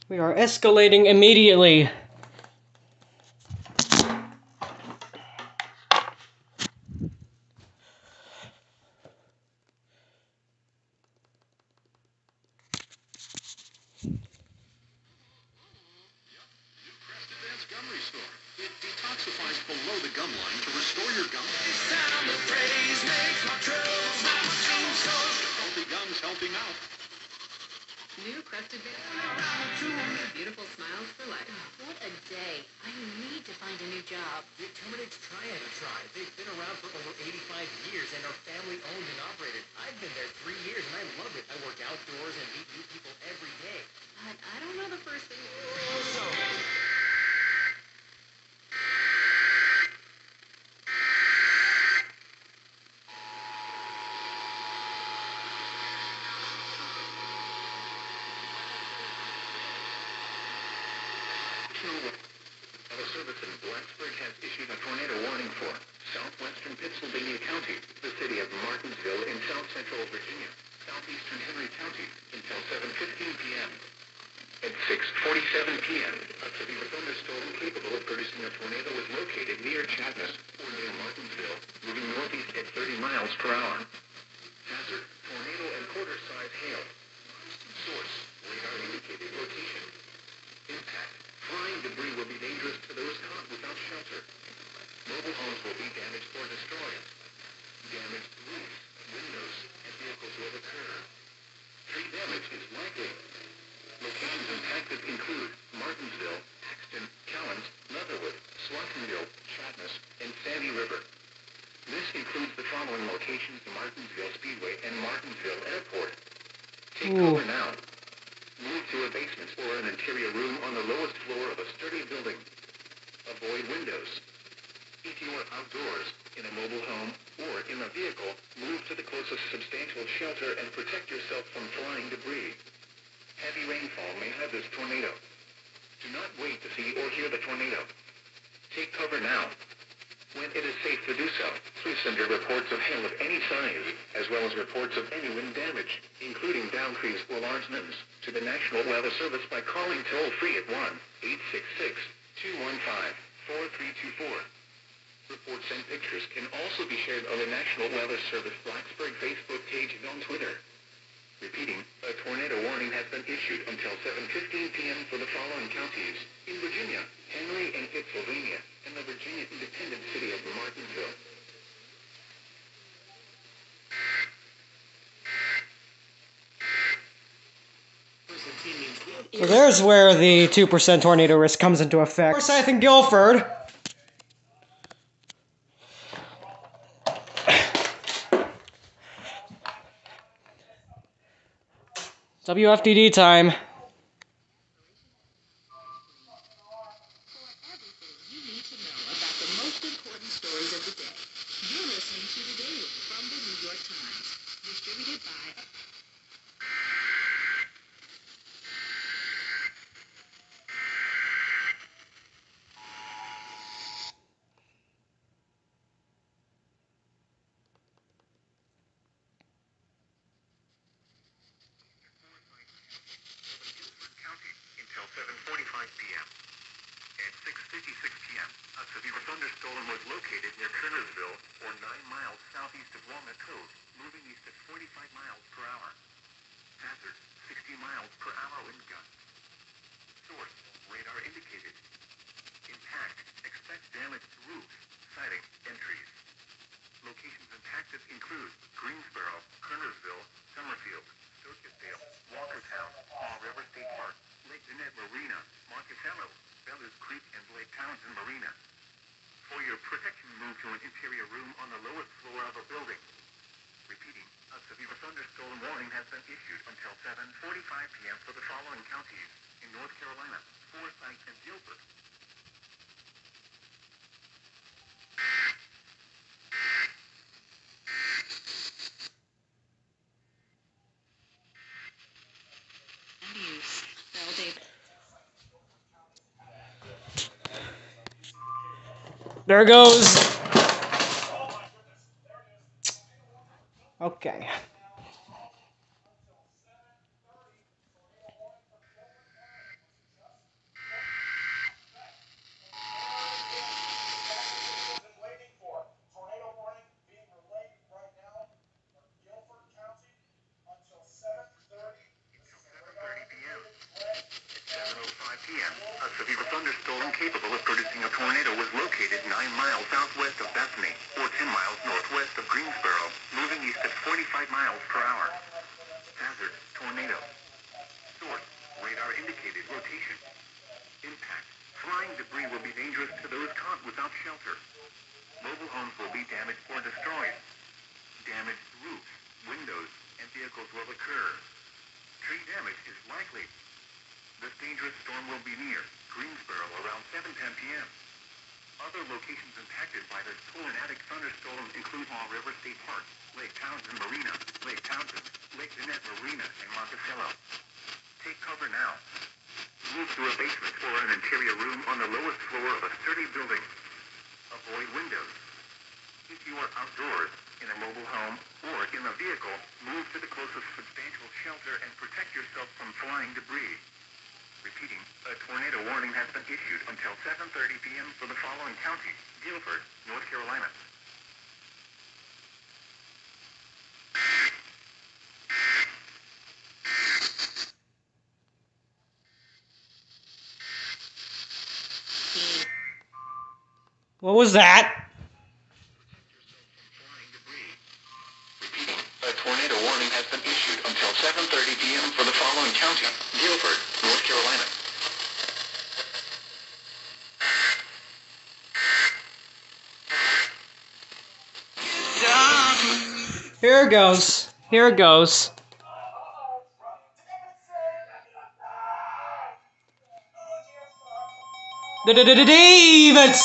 We are escalating immediately. It detoxifies below the gum line to restore your gum. The sound of praise makes my troubles not seem so. Healthy gums, healthy mouth. New crusted beautiful smiles for life. What a day. I need to find a new job. Give Terminate's Triad a try. They've been around for over 85 years and are family owned and operated. I've been there 3 years and I love it. I work outdoors and meet new people every day. But I don't know the first thing. So, The service in Blacksburg has issued a tornado warning for southwestern Pennsylvania County, the city of Martinsville in south central Virginia, southeastern Henry County until 7:15 p.m. At 6:47 p.m., a severe thunderstorm capable of producing a tornado was located near Chatnus or near Martinsville, moving northeast at 30 miles per hour. Hazard: tornado and quarter-size hail. Source: radar indicated location. Impact: flying debris will be dangerous to those caught without shelter. Mobile homes will be damaged or destroyed. Damaged roofs, windows, and vehicles will occur. Tree damage is likely. Locations impacted include Martinsville, Paxton, Callens, Leatherwood, Swansonville, Chatnus, and Sandy River. This includes the following locations: the Martinsville Speedway and Martinsville Airport. Take cover now. Move to a basement or an interior room on the lowest floor of a sturdy building. Avoid windows. If you are outdoors, in a mobile home, or in a vehicle, move to the closest substantial shelter and protect yourself from flying debris. Heavy rainfall may have this tornado. Do not wait to see or hear the tornado. Take cover now. When it is safe to do so, please send your reports of hail of any size, as well as reports of any wind damage, including downed trees or large limbs, to the National Weather Service by calling toll-free at 1-866-215-4324. Reports and pictures can also be shared on the National Weather Service Blacksburg Facebook page and on Twitter. Repeating, a tornado warning has been issued until 7:15 p.m. for the following counties: in Virginia, Henry and Pennsylvania, and the Virginia independent city of Martinsville. So there's where the 2% tornado risk comes into effect. Forsyth and Guilford. WFDD time. For everything you need to know about the most important stories of the day, you're listening to The Daily from the New York Times, distributed by... Until 7:45 p.m. At 6:56 p.m., a severe thunderstorm was located near Kernersville, or 9 miles southeast of Walnut Cove, moving east at 45 miles per hour. Hazard: 60 miles per hour wind gusts. Source: radar indicated. Impact: expect damage to roofs, siding, and trees. Locations impacted include Greensboro, Kernersville, Summerfield, Stokedale, Walkertown, Fall River State Park, Lake Jeanette Marina, Monticello, Bellows Creek, and Lake Townsend Marina. For your protection, move to an interior room on the lowest floor of a building. Repeating, a severe thunderstorm warning has been issued until 7:45 p.m. for the following counties: in North Carolina, Forsyth and Guilford. There goes. Okay. p.m. A severe thunderstorm capable of producing a tornado was located 9 miles southwest of Bethany, or 10 miles northwest of Greensboro, moving east at 45 miles per hour. Hazard, tornado. Source, radar indicated rotation. Impact, flying debris will be dangerous to those caught without shelter. Mobile homes will be damaged or destroyed. Damaged roofs, windows, and vehicles will occur. Tree damage is likely. This dangerous storm will be near Greensboro around 7:10 p.m. Other locations impacted by this tornadic thunderstorm include Fall River State Park, Lake Townsend Marina, Lake Townsend, Lake Jeanette Marina, and Monticello. Take cover now. Move to a basement or an interior room on the lowest floor of a sturdy building. Avoid windows. If you are outdoors, in a mobile home, or in a vehicle, move to the closest substantial shelter and protect yourself from flying debris. Repeating, a tornado warning has been issued until 7:30 p.m. for the following counties: Guilford, North Carolina. What was that? Repeating, a tornado warning has been issued until 7:30 p.m. for the following counties: Guilford, North Carolina. Here it goes. Here it goes. Davidson!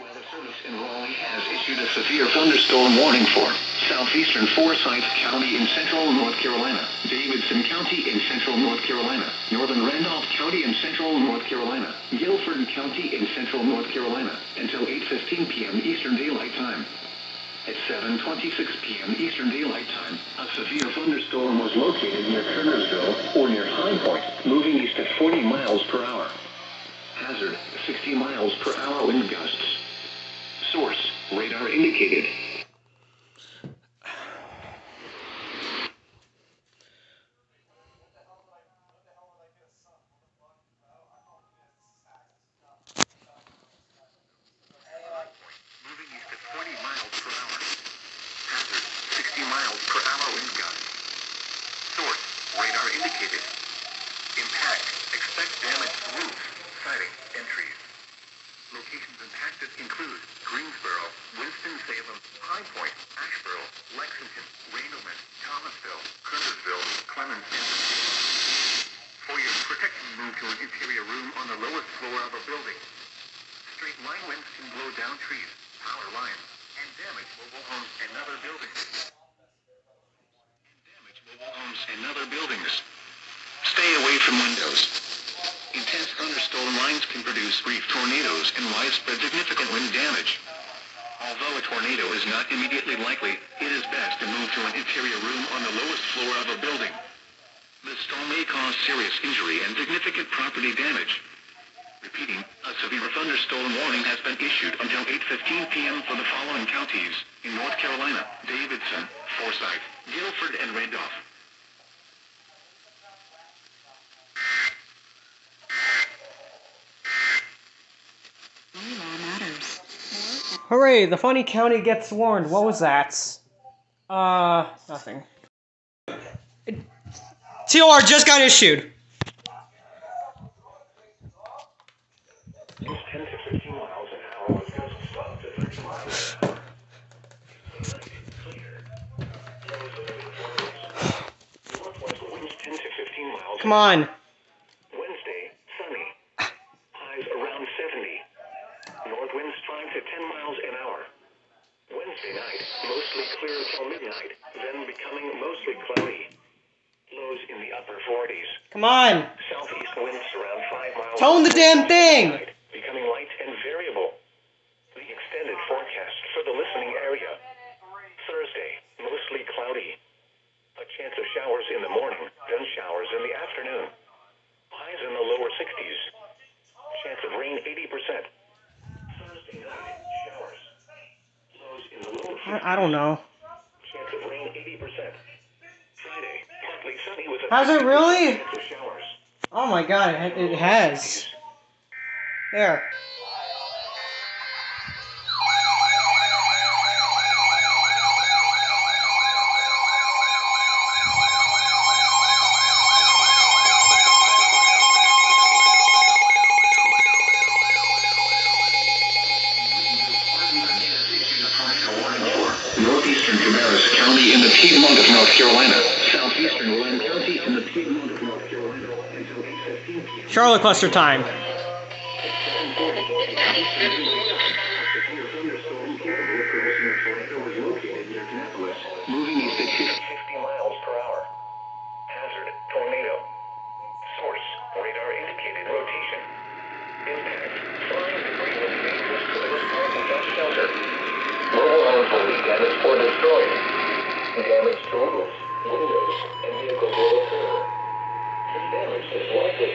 Weather Service in Raleigh has issued a severe thunderstorm warning for southeastern Forsyth County in central North Carolina, Davidson County in central North Carolina, northern Randolph County in central North Carolina, Guilford County in central North Carolina, until 8:15 p.m. Eastern Daylight Time. At 7:26 p.m. Eastern Daylight Time, a severe thunderstorm was located near Kernersville or near High Point, moving east at 40 miles per hour. Hazard, 60 miles per hour wind gusts. Source, radar indicated. Moving east at 40 miles per hour. Hazard, 60 miles per hour wind gusts. Source, radar indicated. Impact, expect damage to roofs, siding, and trees. Locations impacted include Greensboro, Winston-Salem, High Point, Asheboro, Lexington, Randleman, Thomasville, Kernersville, Clemens, and Messina. For your protection, move to an interior room on the lowest floor of a building. Straight line winds can blow down trees, power lines, and damage mobile homes and other buildings. Stay away from windows. Intense thunderstorm lines can produce brief tornadoes and widespread significant wind damage. Although a tornado is not immediately likely, it is best to move to an interior room on the lowest floor of a building. The storm may cause serious injury and significant property damage. Repeating, a severe thunderstorm warning has been issued until 8:15 p.m. for the following counties in North Carolina: Davidson, Forsyth, Guilford, and Randolph. Hooray, the funny county gets warned. What was that? Nothing. TOR just got issued. 10 to 15 miles an hour with gusts up to 30 miles an hour. Northwest winds 10 to 15 miles. Come on. Wednesday, sunny. Highs around 70. North winds 5 to 10 miles an hour. Wednesday night, mostly clear until midnight, then becoming mostly cloudy. Lows in the upper 40s. Come on. Southeast winds around 5 miles. Tone the damn thing. Becoming light and variable. The extended forecast for the listening area. Thursday, mostly cloudy. A chance of showers in the morning, then showers in the afternoon. Highs in the lower 60s. Chance of rain 80%. Thursday night, showers. Lows in the lower 60s. I don't know. Chance of rain 80%. sunny with a Has it really? chance of showers. Oh my god, it has. There. Northeastern Cabarrus County in the Piedmont of North Carolina. Southeastern Rowan County in the Piedmont of North Carolina until 8:15 p.m. Charlotte cluster time. Severe thunderstorm capable of producing a tornado was located near Kannapolis, moving east at 50 miles per hour. Hazard, tornado. Source, radar indicated rotation. Impact, flying debris was dangerous to the responding bus shelter. Mobile homes will be damaged or destroyed. Damage to roofs, windows, and vehicles will occur. This damage is likely.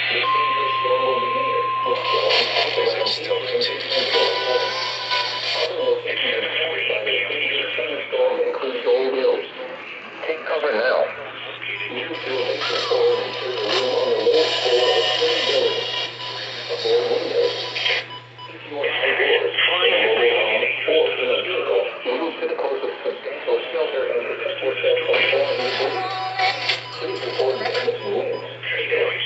This dangerous storm will be near. Still continuing. Other locations by the dangerous thunderstorm include Joel Mills. Take cover now. Move to a basement or an interior room on the lowest floor of any building. Avoid windows. If you are outdoors, in a mobile home, or in a vehicle, move to the closest substantial shelter and protect yourself from falling debris. Please report damaging winds.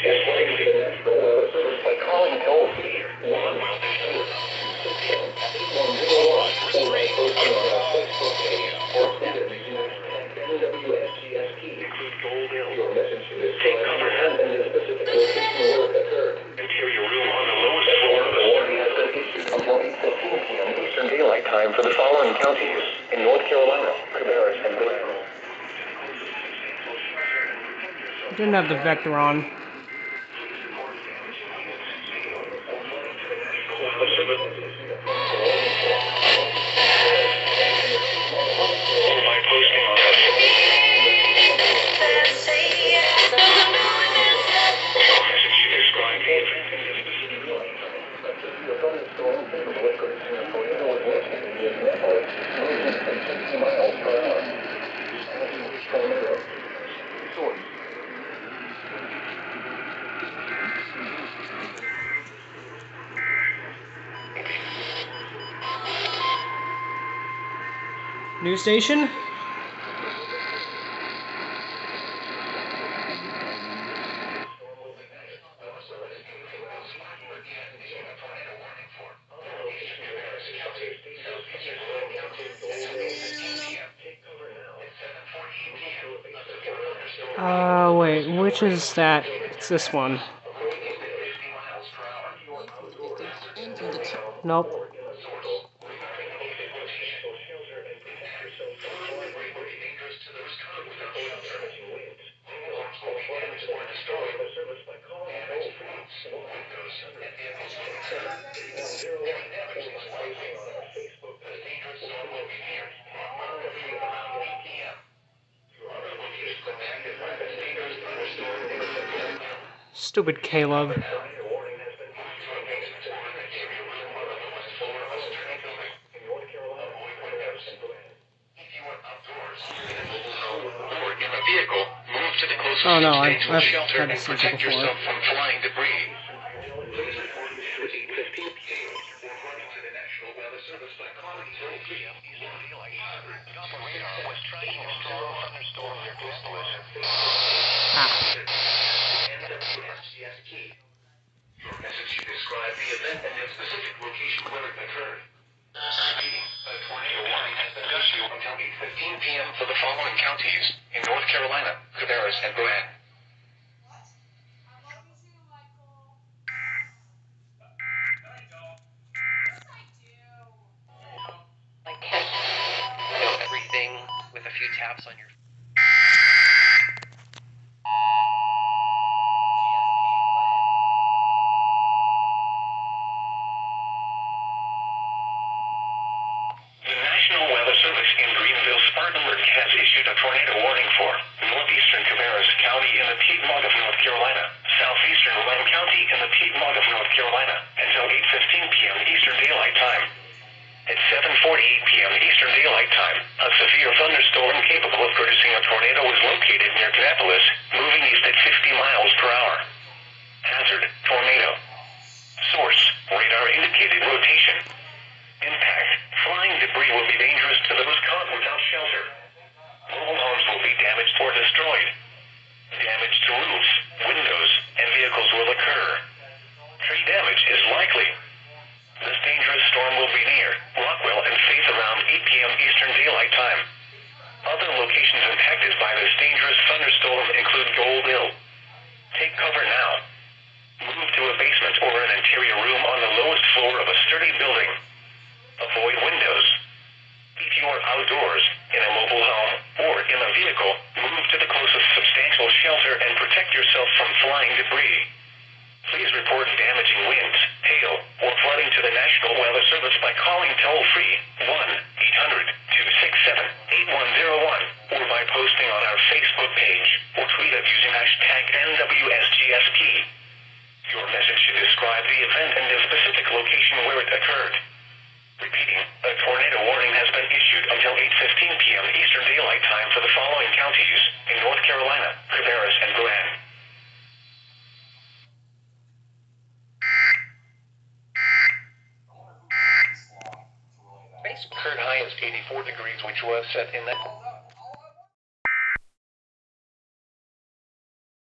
And flying to the National Weather Service by calling toll-free 1-800-610-8101 or by posting on our Facebook page or Twitter using the #NWSGSP. Your message should describe your home and the specific location where it occurred. Interior room on the lowest floor of the warning has been issued until 8:15 p.m. Eastern Daylight Time for the following counties in North Carolina, Cabarrus, and Glenn. I didn't have the vector on. News station? Wait, which is that? It's this one. Nope. Stupid Caleb. Oh no, I've had this before. Yourself from flying debris. Your message should describe the event and its specific location where it occurred. A tornado warning has been issued until 8:15 p.m. for the following counties in North Carolina, Cabarrus, and Glenn. Everything with a few taps on your The National Weather Service in Greenville-Spartanburg has issued a tornado warning for northeastern Cabarrus County in the Piedmont of North Carolina, southeastern Rowan County in the Piedmont of North Carolina until 8:15 p.m. Eastern Daylight Time. At 7:48 p.m. Eastern Daylight Time, a severe thunderstorm capable of producing a tornado was located near Kannapolis, moving east at 50 miles per hour. Hazard, tornado. Source, radar indicated rotation. Impact, flying debris will be dangerous to those caught without shelter. Mobile homes will be damaged or destroyed. Damage to roofs, windows, and vehicles will occur. Tree damage is likely. This dangerous storm will be near Rockwell and Faith around 8 p.m. Eastern Daylight Time. Other locations impacted by this dangerous thunderstorm include Gold Hill. Take cover now. Move to a basement or an interior room on the lowest floor of a sturdy building. Avoid windows. If you are outdoors, in a mobile home, or in a vehicle, move to the closest substantial shelter and protect yourself from flying debris. Please report damaging winds, hail, or flooding to the National Weather Service by calling toll-free 1-800-267-8101 or by posting on our Facebook page or tweet us using hashtag NWSGSP. Your message should describe the event and the specific location where it occurred. Repeating, a tornado warning has been issued until 8:15 p.m. Eastern Daylight Time for the following counties in North Carolina, Cabarrus, and Grand. Base current high is 84 degrees, which was set in that.